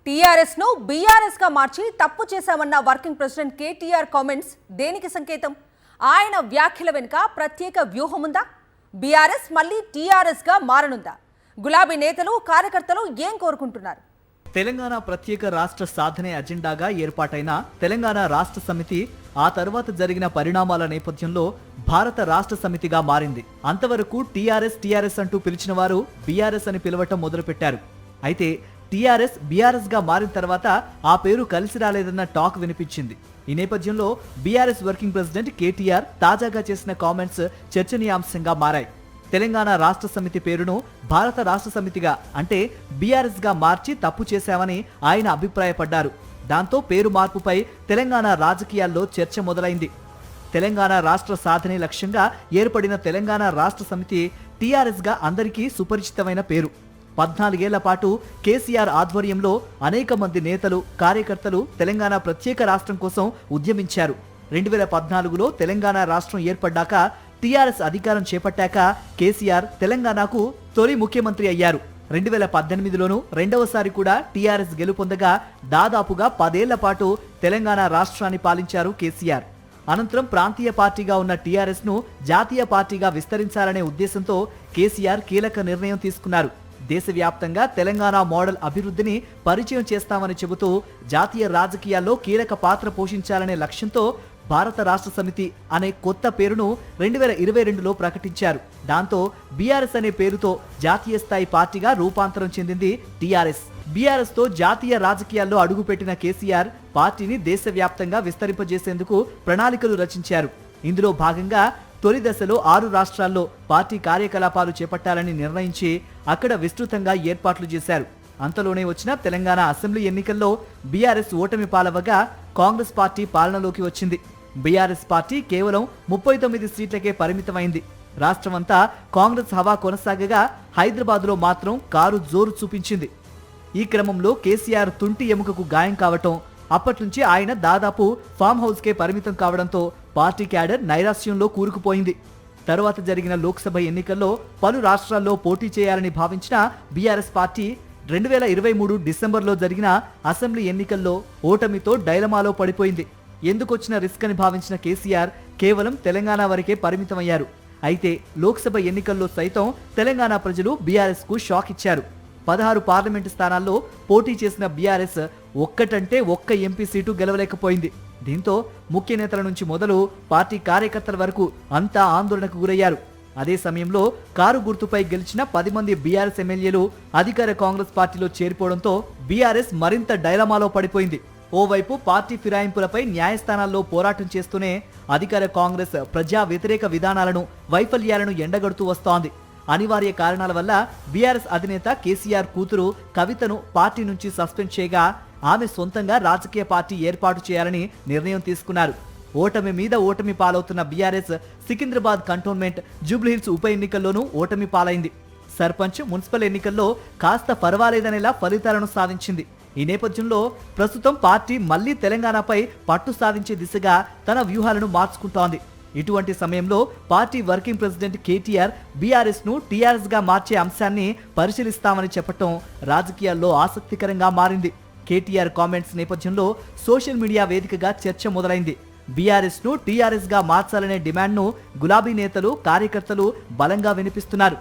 TRS ను BRS గా మార్చి తప్పు చేశామన్న వర్కింగ్ ప్రెసిడెంట్ కేటీఆర్ కామెంట్స్ దేనికి సంకేతం? ఆయన వ్యాఖ్యల వెనుక ప్రత్యేక వ్యూహం ఉందా? బీఆర్ఎస్ మళ్ళీ టీఆర్ఎస్ గా మారనుందా? గులాబీ నేతలు కార్యకర్తలు ఏం కోరుకుంటున్నారు? తెలంగాణ ప్రత్యేక రాష్ట్ర సాధనే అజెండాగా ఏర్పాటైన తెలంగాణ రాష్ట్ర సమితి ఆ తర్వాత జరిగిన పరిణామాల నేపథ్యంలో భారత రాష్ట్ర సమితిగా మారింది. అంతవరకు టీఆర్ఎస్ అంటూ పిలిచిన వారు బీఆర్ఎస్ అని పిలవటం మొదలుపెట్టారు. అయితే టీఆర్ఎస్ బీఆర్ఎస్ గా మారిన తర్వాత ఆ పేరు కలిసి రాలేదన్న టాక్ వినిపించింది. ఈ నేపథ్యంలో బీఆర్ఎస్ వర్కింగ్ ప్రెసిడెంట్ కేటీఆర్ తాజాగా చేసిన కామెంట్స్ చర్చనీయాంశంగా మారాయి. తెలంగాణ రాష్ట్ర సమితి పేరును భారత రాష్ట్ర సమితిగా అంటే బీఆర్ఎస్ గా మార్చి తప్పు చేశామని ఆయన అభిప్రాయపడ్డారు. దాంతో పేరు మార్పుపై తెలంగాణ రాజకీయాల్లో చర్చ మొదలైంది. తెలంగాణ రాష్ట్ర సాధనే లక్ష్యంగా ఏర్పడిన తెలంగాణ రాష్ట్ర సమితి టీఆర్ఎస్ గా అందరికీ సుపరిచితమైన పేరు. 14 ఏళ్ల పాటు కేసీఆర్ ఆధ్వర్యంలో అనేక మంది నేతలు కార్యకర్తలు తెలంగాణ ప్రత్యేక రాష్ట్రం కోసం ఉద్యమించారు. 2014లో తెలంగాణ రాష్ట్రం ఏర్పడ్డాక టీఆర్ఎస్ అధికారం చేపట్టాక కేసీఆర్ తెలంగాణకు తొలి ముఖ్యమంత్రి అయ్యారు. 2018లోనూ రెండవసారి కూడా టీఆర్ఎస్ గెలుపొందగా దాదాపుగా 10 ఏళ్ల పాటు తెలంగాణ రాష్ట్రాన్ని పాలించారు కేసీఆర్. అనంతరం ప్రాంతీయ పార్టీగా ఉన్న టీఆర్ఎస్ ను జాతీయ పార్టీగా విస్తరించాలనే ఉద్దేశంతో కేసీఆర్ కీలక నిర్ణయం తీసుకున్నారు. దేశవ్యాప్తంగా తెలంగాణ మోడల్ అభివృద్ధిని పరిచయం చేస్తామని చెబుతూ జాతీయ రాజకీయాల్లో కీలక పాత్ర పోషించాలనే లక్ష్యంతో భారత రాష్ట్ర సమితి అనే కొత్త పేరును 2022లో ప్రకటించారు. దాంతో బీఆర్ఎస్ అనే పేరుతో జాతీయ స్థాయి పార్టీగా రూపాంతరం చెందింది టీఆర్ఎస్. బీఆర్ఎస్ తో జాతీయ రాజకీయాల్లో అడుగుపెట్టిన కేసీఆర్ పార్టీని దేశవ్యాప్తంగా విస్తరింపజేసేందుకు ప్రణాళికలు రచించారు. ఇందులో భాగంగా తొలి దశలో 6 రాష్ట్రాల్లో పార్టీ కార్యకలాపాలు చేపట్టాలని నిర్ణయించి అక్కడ విస్తృతంగా ఏర్పాట్లు చేశారు. అంతలోనే వచ్చిన తెలంగాణ అసెంబ్లీ ఎన్నికల్లో బీఆర్ఎస్ ఓటమి పాలవగా కాంగ్రెస్ పార్టీ పాలనలోకి వచ్చింది. బీఆర్ఎస్ పార్టీ కేవలం 39 సీట్లకే పరిమితమైంది. రాష్ట్రమంతా కాంగ్రెస్ హవా కొనసాగగా హైదరాబాద్లో మాత్రం కారు జోరు చూపించింది. ఈ క్రమంలో కేసీఆర్ తుంటి ఎముకకు గాయం కావటం, అప్పట్నుంచి ఆయన దాదాపు ఫామ్ హౌస్కే పరిమితం కావడంతో పార్టీ క్యాడర్ నైరాశ్యంలో కూరుకుపోయింది. తరువాత జరిగిన లోక్సభ ఎన్నికల్లో పలు రాష్ట్రాల్లో పోటీ చేయాలని భావించిన బీఆర్ఎస్ పార్టీ 2023 డిసెంబర్లో జరిగిన అసెంబ్లీ ఎన్నికల్లో ఓటమితో డైలమాలో పడిపోయింది. ఎందుకొచ్చిన రిస్క్ అని భావించిన కేసీఆర్ కేవలం తెలంగాణ వరకే పరిమితమయ్యారు. అయితే లోక్సభ ఎన్నికల్లో సైతం తెలంగాణ ప్రజలు బీఆర్ఎస్ కు షాక్ ఇచ్చారు. 16 పార్లమెంటు స్థానాల్లో పోటీ చేసిన బీఆర్ఎస్ ఒక్కటంటే ఒక్క ఎంపీ సీటు గెలవలేకపోయింది. దీంతో ముఖ్య నేతల నుంచి మొదలు పార్టీ కార్యకర్తల వరకు అంతా ఆందోళనకు గురయ్యారు. అదే సమయంలో కారు గుర్తుపై గెలిచిన 10 మంది బీఆర్ఎస్ ఎమ్మెల్యేలు అధికార కాంగ్రెస్ పార్టీలో చేరిపోవడంతో బీఆర్ఎస్ మరింత డైలమాలో పడిపోయింది. ఓవైపు పార్టీ ఫిరాయింపులపై న్యాయస్థానాల్లో పోరాటం చేస్తూనే అధికార కాంగ్రెస్ ప్రజా వ్యతిరేక విధానాలను వైఫల్యాలను ఎండగడుతూ వస్తోంది. అనివార్య కారణాల వల్ల బీఆర్ఎస్ అధినేత కేసీఆర్ కూతురు కవితను పార్టీ నుంచి సస్పెండ్ చేయగా ఆమె సొంతంగా రాజకీయ పార్టీ ఏర్పాటు చేయాలని నిర్ణయం తీసుకున్నారు. ఓటమి మీద ఓటమి పాలవుతున్న బీఆర్ఎస్ సికింద్రాబాద్ కంటోన్మెంట్, జూబ్లీహిల్స్ ఉప ఎన్నికల్లోనూ ఓటమి పాలైంది. సర్పంచ్, మున్సిపల్ ఎన్నికల్లో కాస్త పర్వాలేదనేలా ఫలితాలను సాధించింది. ఈ నేపథ్యంలో ప్రస్తుతం పార్టీ మళ్లీ తెలంగాణపై పట్టు సాధించే దిశగా తన వ్యూహాలను మార్చుకుంటోంది. ఇటువంటి సమయంలో party working president KTR BRS ను టీఆర్ఎస్ గా మార్చే అంశాన్ని పరిశీలిస్తామని చెప్పటం రాజకీయాల్లో ఆసక్తికరంగా మారింది. కేటీఆర్ కామెంట్స్ నేపథ్యంలో సోషల్ మీడియా వేదికగా చర్చ మొదలైంది. బీఆర్ఎస్ ను టీఆర్ఎస్ గా మార్చాలనే డిమాండ్ను గులాబీ నేతలు కార్యకర్తలు బలంగా వినిపిస్తున్నారు.